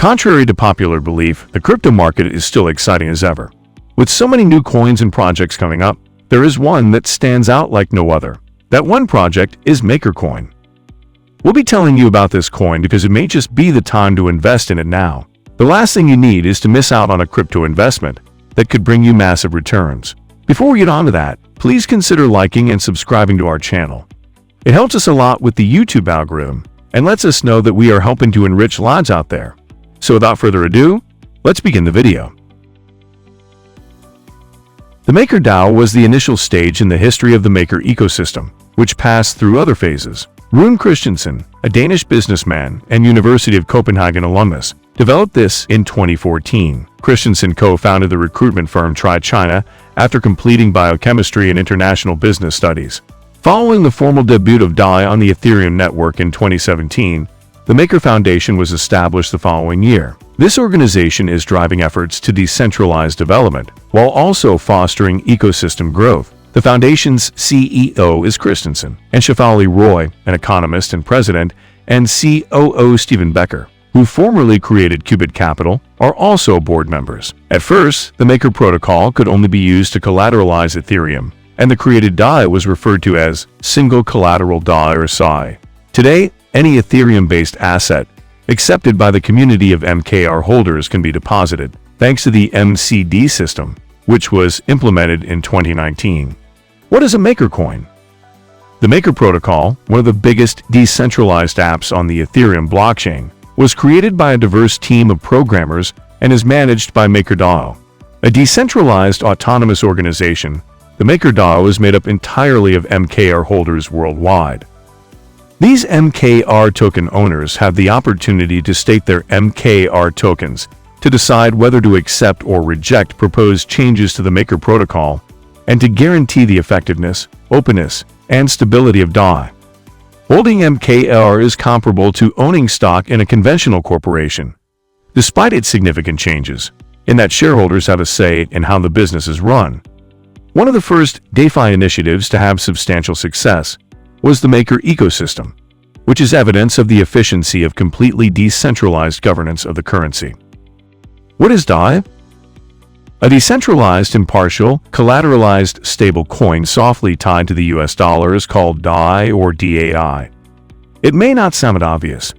Contrary to popular belief, the crypto market is still exciting as ever. With so many new coins and projects coming up, there is one that stands out like no other. That one project is MakerCoin. We'll be telling you about this coin because it may just be the time to invest in it now. The last thing you need is to miss out on a crypto investment that could bring you massive returns. Before we get on to that, please consider liking and subscribing to our channel. It helps us a lot with the YouTube algorithm and lets us know that we are helping to enrich lives out there. So without further ado, let's begin the video. The MakerDAO was the initial stage in the history of the Maker ecosystem, which passed through other phases. Rune Christensen, a Danish businessman and University of Copenhagen alumnus, developed this in 2014. Christensen co-founded the recruitment firm Try China after completing biochemistry and international business studies. Following the formal debut of Dai on the Ethereum network in 2017, the Maker Foundation was established the following year. This organization is driving efforts to decentralize development while also fostering ecosystem growth. The foundation's CEO is Christensen, and Shefali Roy, an economist and president, and COO Stephen Becker, who formerly created Qubit Capital, are also board members. At first, the Maker protocol could only be used to collateralize Ethereum, and the created DAI was referred to as Single Collateral DAI or SAI. Today, any Ethereum-based asset accepted by the community of MKR holders can be deposited, thanks to the MCD system, which was implemented in 2019. What is a Maker coin? The Maker protocol, one of the biggest decentralized apps on the Ethereum blockchain, was created by a diverse team of programmers and is managed by MakerDAO. A decentralized autonomous organization, the MakerDAO is made up entirely of MKR holders worldwide. These MKR token owners have the opportunity to stake their MKR tokens to decide whether to accept or reject proposed changes to the Maker protocol and to guarantee the effectiveness, openness, and stability of DAI. Holding MKR is comparable to owning stock in a conventional corporation, despite its significant changes, in that shareholders have a say in how the business is run. One of the first DeFi initiatives to have substantial success was the Maker ecosystem, which is evidence of the efficiency of completely decentralized governance of the currency. What is DAI? A decentralized, impartial, collateralized stable coin softly tied to the US dollar is called DAI or DAI. It may not sound obvious,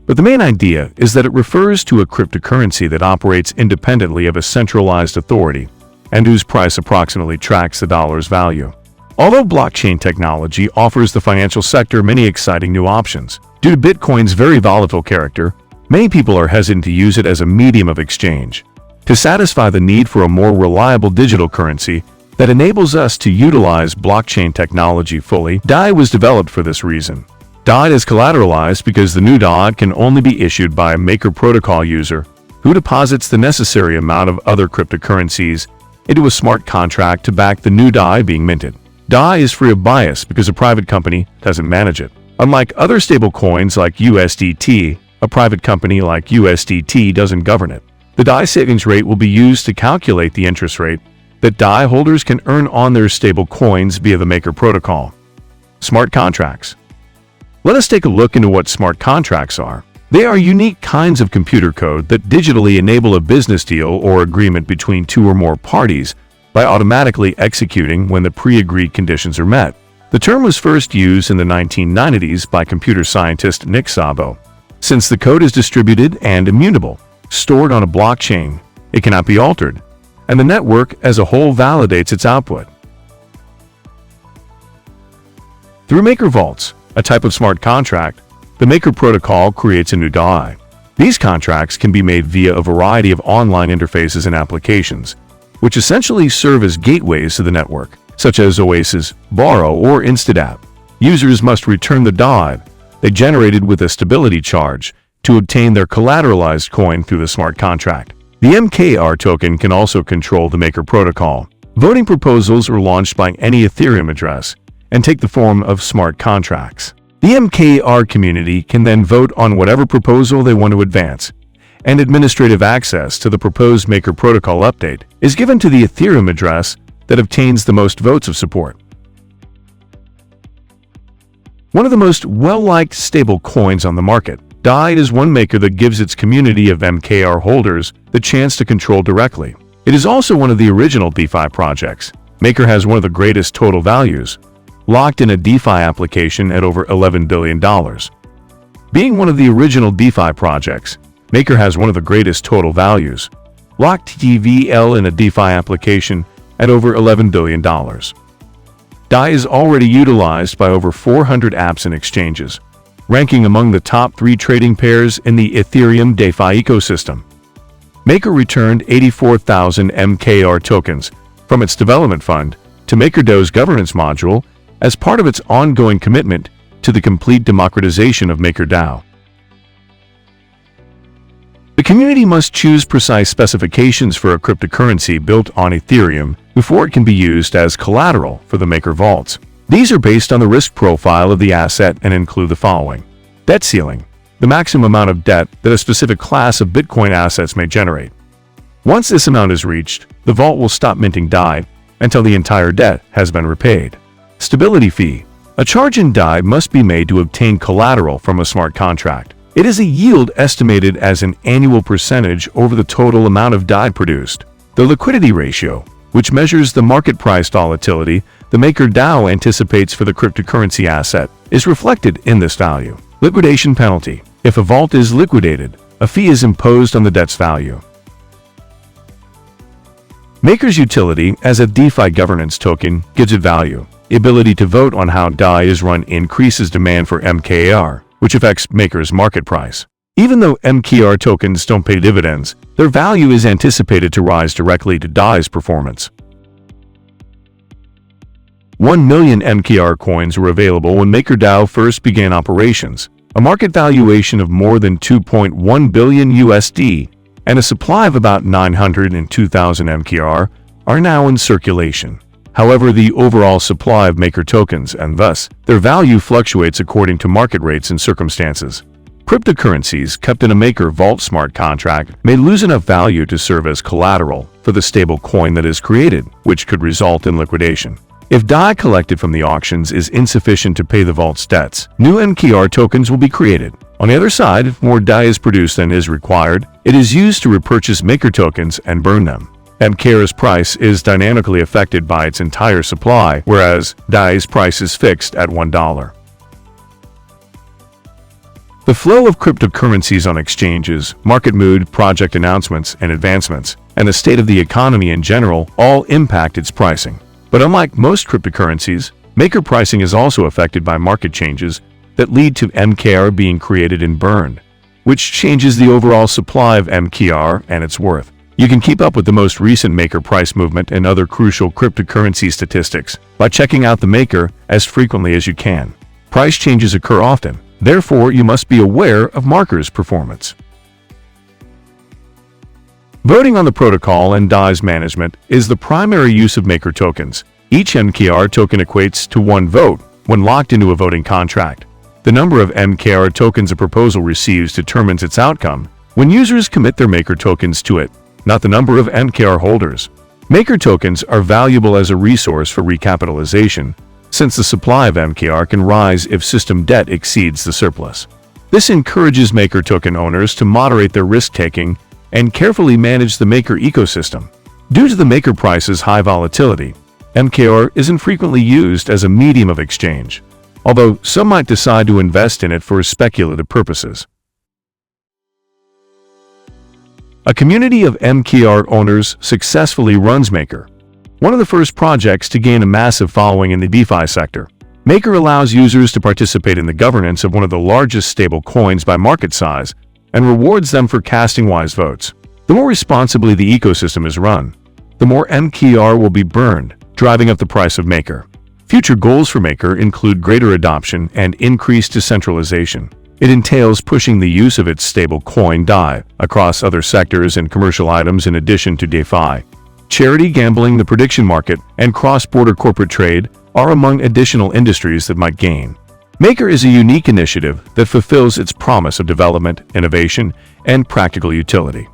but the main idea is that it refers to a cryptocurrency that operates independently of a centralized authority and whose price approximately tracks the dollar's value. Although blockchain technology offers the financial sector many exciting new options, due to Bitcoin's very volatile character, many people are hesitant to use it as a medium of exchange. To satisfy the need for a more reliable digital currency that enables us to utilize blockchain technology fully, DAI was developed for this reason. DAI is collateralized because the new DAI can only be issued by a Maker protocol user who deposits the necessary amount of other cryptocurrencies into a smart contract to back the new DAI being minted. DAI is free of bias because a private company doesn't manage it. Unlike other stable coins like USDT, a private company like USDT doesn't govern it. The DAI savings rate will be used to calculate the interest rate that DAI holders can earn on their stable coins via the Maker protocol. Smart contracts. Let us take a look into what smart contracts are. They are unique kinds of computer code that digitally enable a business deal or agreement between two or more parties by automatically executing when the pre-agreed conditions are met. The term was first used in the 1990s by computer scientist Nick Szabo. Since the code is distributed and immutable, stored on a blockchain, it cannot be altered, and the network as a whole validates its output. Through Maker Vaults, a type of smart contract, the Maker protocol creates a new DAI. These contracts can be made via a variety of online interfaces and applications, which essentially serve as gateways to the network, such as Oasis, Borrow, or InstantApp. Users must return the DAI they generated with a stability charge to obtain their collateralized coin through the smart contract. The MKR token can also control the Maker protocol. Voting proposals are launched by any Ethereum address and take the form of smart contracts. The MKR community can then vote on whatever proposal they want to advance, and administrative access to the proposed Maker protocol update is given to the Ethereum address that obtains the most votes of support. One of the most well-liked stable coins on the market, Dai is one maker that gives its community of MKR holders the chance to control directly. It is also one of the original DeFi projects. Maker has one of the greatest total values, locked in a DeFi application at over $11 billion. Being one of the original DeFi projects, Maker has one of the greatest total values, locked TVL in a DeFi application at over $11 billion. Dai is already utilized by over 400 apps and exchanges, ranking among the top 3 trading pairs in the Ethereum DeFi ecosystem. Maker returned 84,000 MKR tokens from its development fund to MakerDAO's governance module as part of its ongoing commitment to the complete democratization of MakerDAO. The community must choose precise specifications for a cryptocurrency built on Ethereum before it can be used as collateral for the Maker vaults. These are based on the risk profile of the asset and include the following: debt ceiling, the maximum amount of debt that a specific class of Bitcoin assets may generate. Once this amount is reached, the vault will stop minting Dai until the entire debt has been repaid. Stability fee, a charge in Dai must be made to obtain collateral from a smart contract. It is a yield estimated as an annual percentage over the total amount of Dai produced. The liquidity ratio, which measures the market price volatility the MakerDAO anticipates for the cryptocurrency asset, is reflected in this value. Liquidation penalty. If a vault is liquidated, a fee is imposed on the debt's value. Maker's utility as a DeFi governance token gives it value. The ability to vote on how Dai is run increases demand for MKR, which affects Maker's market price. Even though MKR tokens don't pay dividends, their value is anticipated to rise directly to Dai's performance. 1 million MKR coins were available when MakerDAO first began operations, a market valuation of more than $2.1 billion USD, and a supply of about 902,000 MKR are now in circulation. However, the overall supply of Maker tokens and thus their value fluctuates according to market rates and circumstances. Cryptocurrencies kept in a Maker Vault smart contract may lose enough value to serve as collateral for the stable coin that is created, which could result in liquidation. If Dai collected from the auctions is insufficient to pay the vault's debts, new MKR tokens will be created. On the other side, if more Dai is produced than is required, it is used to repurchase Maker tokens and burn them. MKR's price is dynamically affected by its entire supply, whereas Dai's price is fixed at $1. The flow of cryptocurrencies on exchanges, market mood, project announcements and advancements, and the state of the economy in general all impact its pricing. But unlike most cryptocurrencies, Maker pricing is also affected by market changes that lead to MKR being created and burned, which changes the overall supply of MKR and its worth. You can keep up with the most recent Maker price movement and other crucial cryptocurrency statistics by checking out the Maker as frequently as you can. Price changes occur often, therefore you must be aware of Maker's performance. Voting on the protocol and Dai's management is the primary use of Maker tokens. Each MKR token equates to 1 vote when locked into a voting contract. The number of MKR tokens a proposal receives determines its outcome when users commit their Maker tokens to it, not the number of MKR holders. Maker tokens are valuable as a resource for recapitalization, since the supply of MKR can rise if system debt exceeds the surplus. This encourages Maker token owners to moderate their risk-taking and carefully manage the Maker ecosystem. Due to the Maker price's high volatility, MKR isn't frequently used as a medium of exchange, although some might decide to invest in it for speculative purposes. A community of MKR owners successfully runs Maker, one of the first projects to gain a massive following in the DeFi sector. Maker allows users to participate in the governance of one of the largest stable coins by market size and rewards them for casting wise votes. The more responsibly the ecosystem is run, the more MKR will be burned, driving up the price of Maker. Future goals for Maker include greater adoption and increased decentralization. It entails pushing the use of its stable coin Dai across other sectors and commercial items in addition to DeFi. Charity, gambling, the prediction market, and cross-border corporate trade are among additional industries that might gain. Maker is a unique initiative that fulfills its promise of development, innovation, and practical utility.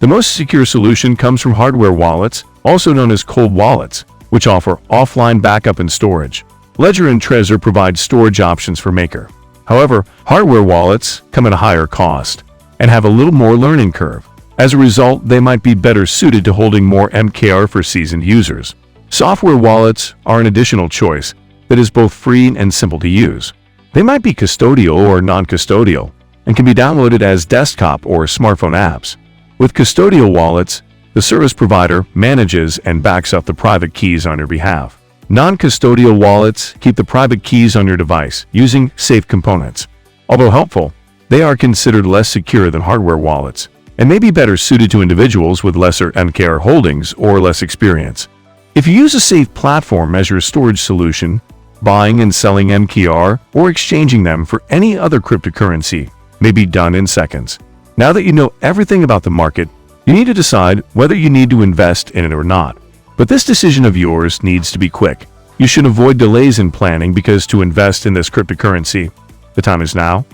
The most secure solution comes from hardware wallets, also known as cold wallets, which offer offline backup and storage. Ledger and Trezor provide storage options for Maker. However, hardware wallets come at a higher cost and have a little more learning curve. As a result, they might be better suited to holding more MKR for seasoned users. Software wallets are an additional choice that is both free and simple to use. They might be custodial or non-custodial and can be downloaded as desktop or smartphone apps. With custodial wallets, the service provider manages and backs up the private keys on your behalf. Non-custodial wallets keep the private keys on your device using safe components. Although helpful, they are considered less secure than hardware wallets and may be better suited to individuals with lesser MKR holdings or less experience. If you use a safe platform as your storage solution, buying and selling MKR or exchanging them for any other cryptocurrency may be done in seconds. Now that you know everything about the market, you need to decide whether you need to invest in it or not. But this decision of yours needs to be quick. You should avoid delays in planning because to invest in this cryptocurrency, the time is now.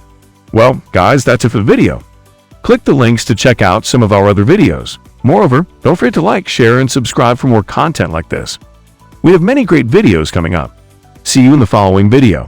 Well, guys, that's it for the video. Click the links to check out some of our other videos. Moreover, don't forget to like, share, and subscribe for more content like this. We have many great videos coming up. See you in the following video.